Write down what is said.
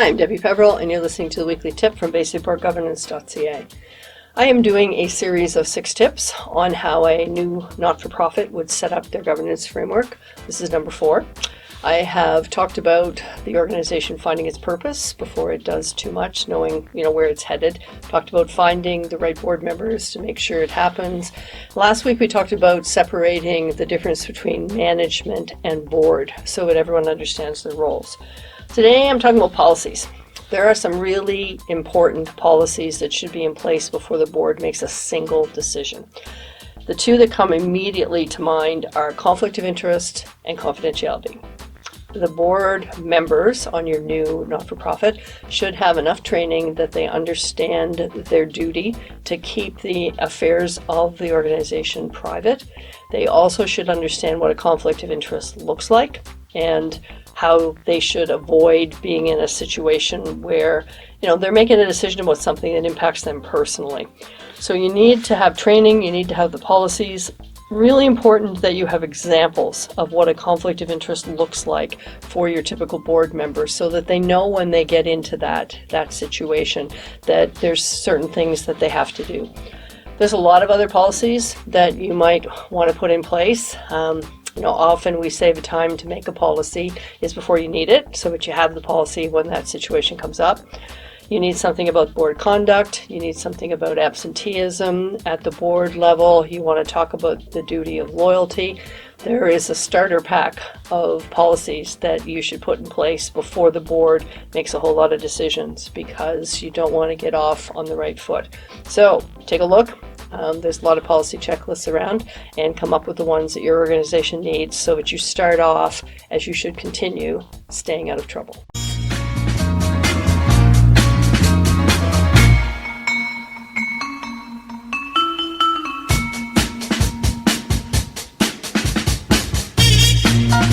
I'm Debbie Peverill, and you're listening to the weekly tip from basicboardgovernance.ca. I am doing a series of 6 tips on how a new not-for-profit would set up their governance framework. This is number 4. I have talked about the organization finding its purpose before it does too much, knowing where it's headed. Talked about finding the right board members to make sure it happens. Last week we talked about separating the difference between management and board so that everyone understands their roles. Today I'm talking about policies. There are some really important policies that should be in place before the board makes a single decision. The 2 that come immediately to mind are conflict of interest and confidentiality. The board members on your new not-for-profit should have enough training that they understand their duty to keep the affairs of the organization private. They also should understand what a conflict of interest looks like and how they should avoid being in a situation where they're making a decision about something that impacts them personally. So you need to have training, you need to have the policies. Really important that you have examples of what a conflict of interest looks like for your typical board members so that they know when they get into that situation that there's certain things that they have to do. There's a lot of other policies that you might want to put in place. Often we say the time to make a policy is before you need it, so that you have the policy when that situation comes up. You need something about board conduct. You need something about absenteeism at the board level. You want to talk about the duty of loyalty. There is a starter pack of policies that you should put in place before the board makes a whole lot of decisions because you don't want to get off on the right foot. So take a look. There's a lot of policy checklists around, and come up with the ones that your organization needs so that you start off, as you should continue, staying out of trouble.